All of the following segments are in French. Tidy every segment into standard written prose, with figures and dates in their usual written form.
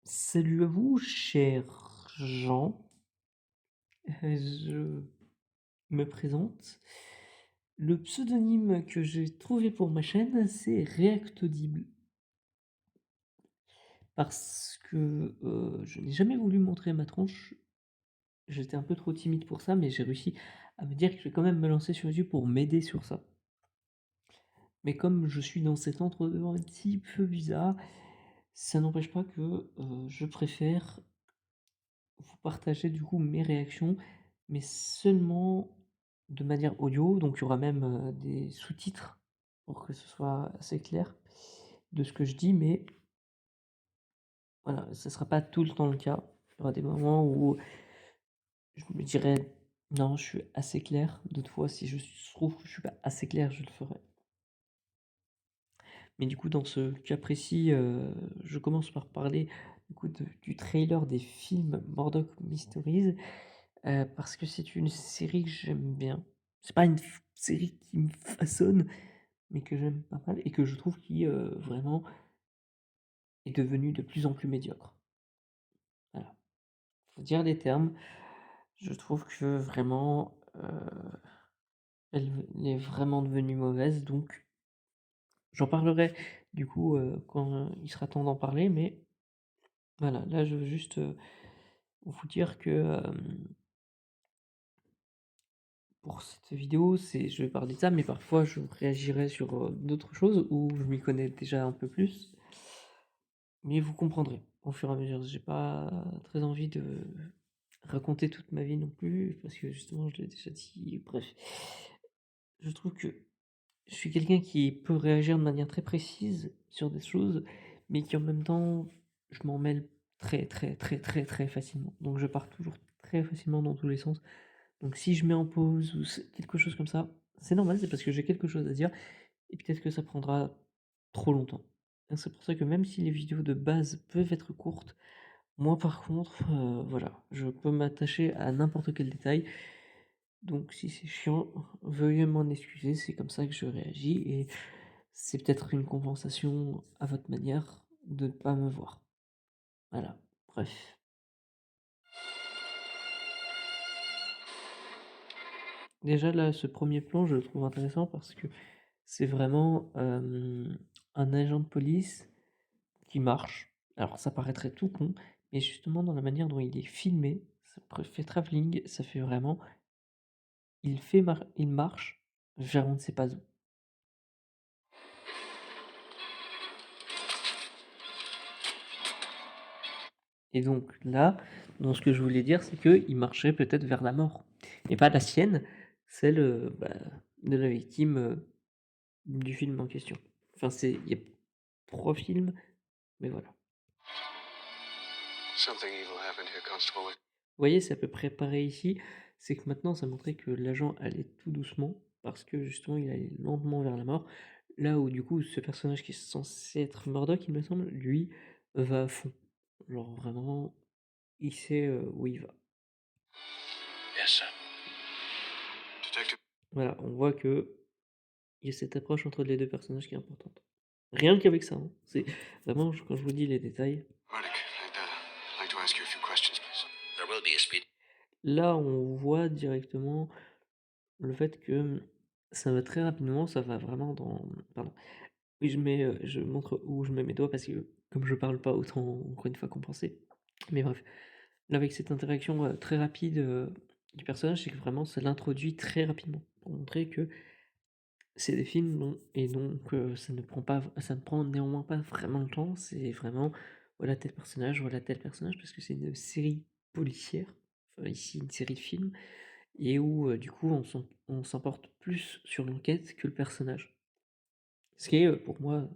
Salut à vous, cher Jean. Je me présente. Le pseudonyme que j'ai trouvé pour ma chaîne, c'est Reactaudible. Parce que je n'ai jamais voulu montrer ma tronche. J'étais un peu trop timide pour ça, mais j'ai réussi à me dire que je vais quand même me lancer sur YouTube pour m'aider sur ça. Mais comme je suis dans cet entre-deux un petit peu bizarre, ça n'empêche pas que je préfère vous partager du coup mes réactions, mais seulement de manière audio. Donc il y aura même des sous-titres pour que ce soit assez clair de ce que je dis, mais voilà, ce sera pas tout le temps le cas. Il y aura des moments où je me dirais non, je suis assez clair. D'autres fois, si je trouve que je suis pas assez clair, je le ferai. Mais du coup, dans ce cas précis, je commence par parler du coup du trailer des films Murdoch Mysteries. Parce que c'est une série que j'aime bien. C'est pas une série qui me façonne, mais que j'aime pas mal et que je trouve qui, vraiment est devenue de plus en plus médiocre. Voilà, faut dire les termes. Je trouve que vraiment, elle est vraiment devenue mauvaise, donc j'en parlerai du coup, quand il sera temps d'en parler, mais voilà, là je veux juste, vous dire que, pour cette vidéo, je vais parler de ça, mais parfois je réagirai sur, d'autres choses où je m'y connais déjà un peu plus. Mais vous comprendrez au fur et à mesure. J'ai pas très envie de raconter toute ma vie non plus, parce que justement je l'ai déjà dit, bref. Je trouve que je suis quelqu'un qui peut réagir de manière très précise sur des choses, mais qui en même temps, je m'en mêle très, très, très, très, très facilement. Donc je pars toujours très facilement dans tous les sens. Donc si je mets en pause ou quelque chose comme ça, c'est normal, c'est parce que j'ai quelque chose à dire et peut-être que ça prendra trop longtemps. Et c'est pour ça que même si les vidéos de base peuvent être courtes, moi par contre, voilà, je peux m'attacher à n'importe quel détail. Donc si c'est chiant, veuillez m'en excuser, c'est comme ça que je réagis et c'est peut-être une compensation à votre manière de ne pas me voir. Voilà, bref. Déjà là, ce premier plan, je le trouve intéressant parce que c'est vraiment, un agent de police qui marche. Alors ça paraîtrait tout con, mais justement dans la manière dont il est filmé, ça fait travelling, ça fait vraiment il marche vers on ne sait pas où. Et donc là, dans ce que je voulais dire, c'est qu'il marchait peut-être vers la mort et pas la sienne, celle, de la victime, du film en question. Enfin il y a 3 films, mais voilà. Something evil happened here, Constable. Vous voyez, c'est à peu près pareil ici, c'est que maintenant ça montrait que l'agent allait tout doucement parce que justement il allait lentement vers la mort. Là où du coup ce personnage qui est censé être Murdoch, il me semble, lui, va à fond. Genre vraiment, il sait, où il va. Yes, sir. Detective. Voilà, on voit qu'il y a cette approche entre les 2 personnages qui est importante. Rien qu'avec ça, hein, c'est vraiment quand je vous dis les détails. Murdoch, I'd like to ask you a few questions, please. There will be a speed. Là, on voit directement le fait que, ça va très rapidement, ça va vraiment dans pardon. Oui, je montre où je mets mes doigts parce que comme je parle pas, autant encore une fois compenser. Mais bref, là avec cette interaction, très rapide, du personnage, c'est que vraiment ça l'introduit très rapidement pour montrer que c'est des films non et donc ça ne prend néanmoins pas vraiment le temps. C'est vraiment voilà tel personnage parce que c'est une série policière, enfin ici une série de films et où, du coup on s'emporte plus sur l'enquête que le personnage. Ce qui est, pour moi,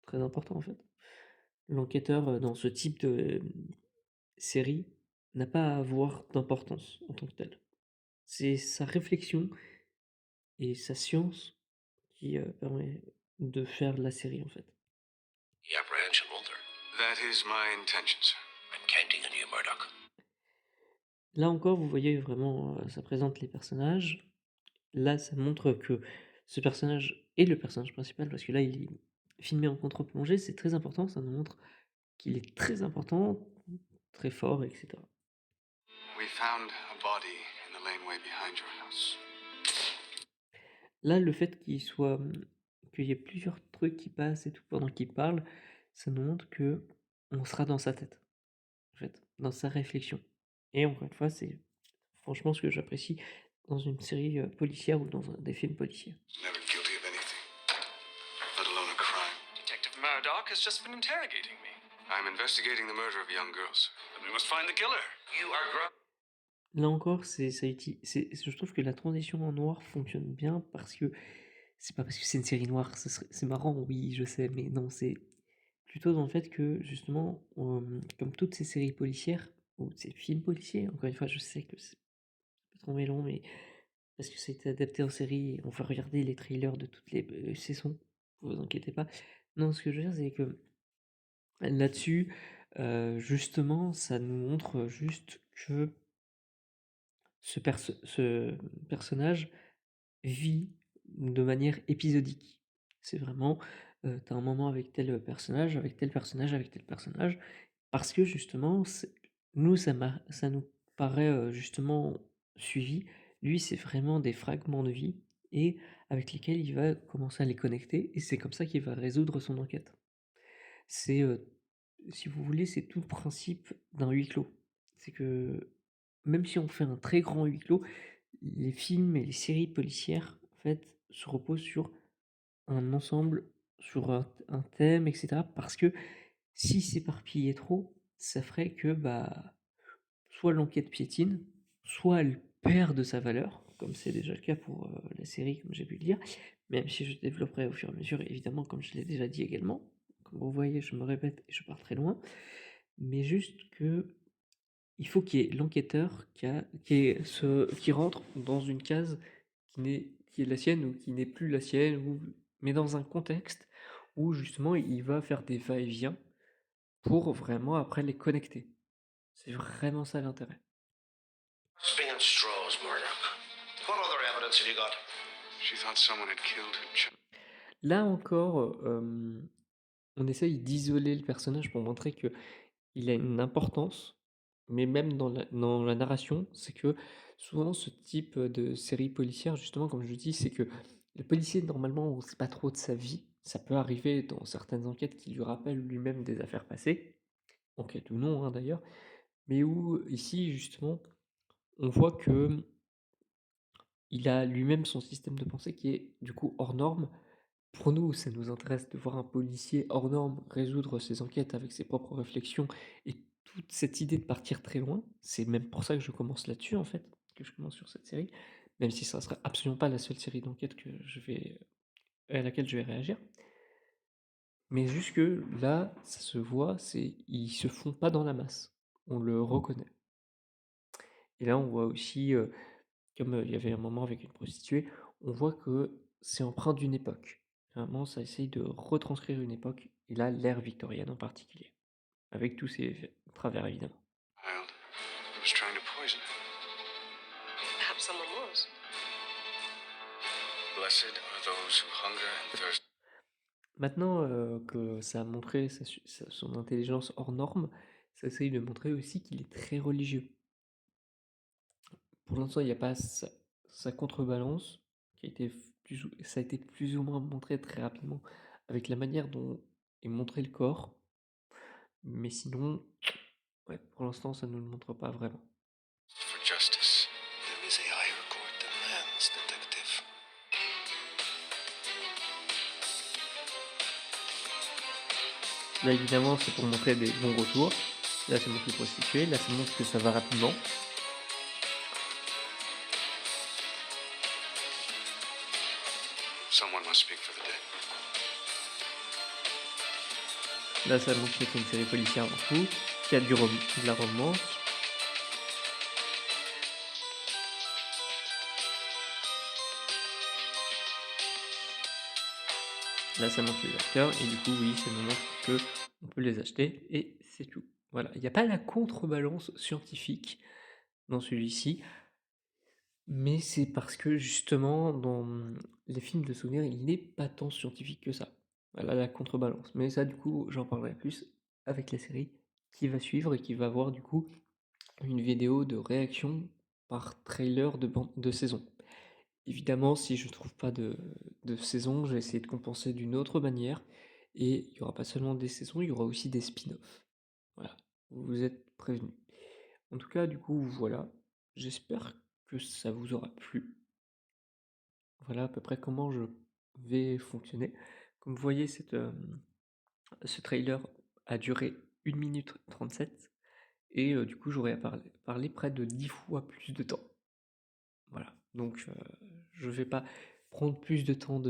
très important en fait. L'enquêteur, dans ce type de, série n'a pas à avoir d'importance en tant que tel. C'est sa réflexion et sa science qui, permet de faire la série, en fait. The apprehension, Walter. That is my intention, sir. I'm counting on you, Murdoch. Là encore, vous voyez vraiment, ça présente les personnages. Là, ça montre que ce personnage est le personnage principal parce que là, il est filmé en contre-plongée, c'est très important, ça nous montre qu'il est très important, très fort, etc. We found a body in the laneway behind your house. Là, le fait qu'il y ait plusieurs trucs qui passent et tout pendant qu'il parle, ça nous montre que on sera dans sa tête, en fait, dans sa réflexion. Et encore une fois, c'est franchement ce que j'apprécie dans une série policière ou dans des films policiers. Never guilty of anything, let alone a crime. Detective Murdoch has just been interrogating me. I'm investigating the murder of young girls. Then we must find the killer. You are Là encore, je trouve que la transition en noir fonctionne bien parce que c'est pas parce que c'est une série noire, c'est marrant, oui, je sais, mais non, c'est plutôt dans le fait que justement, comme toutes ces séries policières ou ces films policiers, encore une fois, je sais que c'est pas trop long, mais parce que ça a été adapté en série, on va regarder les trailers de toutes les saisons, vous inquiétez pas. Non, ce que je veux dire, c'est que là-dessus, justement, ça nous montre juste que ce personnage vit de manière épisodique. C'est vraiment, tu as un moment avec tel personnage, avec tel personnage, avec tel personnage, parce que justement, nous, ça nous paraît justement suivi. Lui, c'est vraiment des fragments de vie et avec lesquels il va commencer à les connecter, et c'est comme ça qu'il va résoudre son enquête. C'est, si vous voulez, c'est tout le principe d'un huis clos. C'est que même si on fait un très grand huis clos, les films et les séries policières, en fait, se reposent sur un ensemble, sur un thème, et cetera. Parce que si s'éparpillait trop, ça ferait que, bah, soit l'enquête piétine, soit elle perd de sa valeur, comme c'est déjà le cas pour la série, comme j'ai pu le dire, même si je développerai au fur et à mesure, évidemment, comme je l'ai déjà dit également. Comme vous voyez, je me répète et je pars très loin, mais juste que il faut qu'il y ait l'enquêteur qui rentre dans une case qui est la sienne ou qui n'est plus la sienne, mais dans un contexte où justement il va faire des va-et-vient pour vraiment après les connecter. C'est vraiment ça l'intérêt. Spinning straws, Murdoch. What other evidence have you got? She thought someone had killed her child. Là encore, on essaye d'isoler le personnage pour montrer que il a une importance, mais même dans la narration, c'est que souvent ce type de série policière, justement, comme je dis, c'est que le policier, normalement, on sait pas trop de sa vie. Ça peut arriver dans certaines enquêtes qu'il lui rappelle lui-même des affaires passées, enquête ou non, hein, d'ailleurs, mais où ici, justement, on voit que il a lui-même son système de pensée qui est du coup hors norme. Pour nous, ça nous intéresse de voir un policier hors norme résoudre ses enquêtes avec ses propres réflexions et toute cette idée de partir très loin. C'est même pour ça que je commence là-dessus, en fait, que je commence sur cette série, même si ça ne sera absolument pas la seule série d'enquête à laquelle je vais réagir. Mais juste que là, ça se voit, ils se font pas dans la masse. On le reconnaît. Et là, on voit aussi, comme il y avait un moment avec une prostituée, on voit que c'est empreint d'une époque. Vraiment, ça essaye de retranscrire une époque, et là, l'ère victorienne en particulier, avec tous ses travers évidemment. Child who was trying to poison her. Perhaps someone was. Blessed are those who hunger and thirst. Maintenant que ça a montré son intelligence hors norme, ça essaye de montrer aussi qu'il est très religieux. Pour l'instant, il n'y a pas sa contrebalance, ça a été plus ou moins montré très rapidement avec la manière dont est montré le corps. Mais sinon, ouais, pour l'instant, ça ne nous le montre pas vraiment. For justice, there is a higher court than man's, detective. Là, évidemment, c'est pour montrer des bons retours. Là, c'est montré prostituée. Là, ça montre que ça va rapidement. Someone must speak for the dead. Là, ça montre que c'est une série policière en tout, qui a de la romance. Là, ça montre les acteurs, et du coup, oui, ça nous montre que on peut les acheter, et c'est tout. Voilà, il n'y a pas la contrebalance scientifique dans celui-ci, mais c'est parce que justement, dans les films de souvenirs, il n'est pas tant scientifique que ça. Voilà la contrebalance. Mais ça, du coup, j'en parlerai plus avec la série qui va suivre et qui va avoir du coup une vidéo de réaction par trailer de saison. Évidemment, si je trouve pas de saison, je vais essayer de compenser d'une autre manière et il y aura pas seulement des saisons, il y aura aussi des spin-offs. Voilà, vous êtes prévenus. En tout cas, du coup, voilà, j'espère que ça vous aura plu. Voilà à peu près comment je vais fonctionner. Comme vous voyez, ce trailer a duré 1 minute 37 et du coup, j'aurais à parler près de 10 fois plus de temps. Voilà, donc je vais pas prendre plus de temps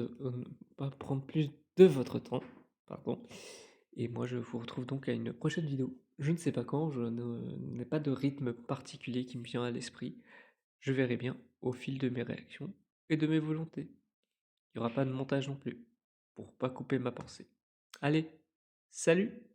pas prendre plus de votre temps, pardon. Et moi, je vous retrouve donc à une prochaine vidéo. Je ne sais pas quand, n'ai pas de rythme particulier qui me vient à l'esprit. Je verrai bien au fil de mes réactions et de mes volontés. Il n'y aura pas de montage non plus, pour pas couper ma pensée. Allez, salut!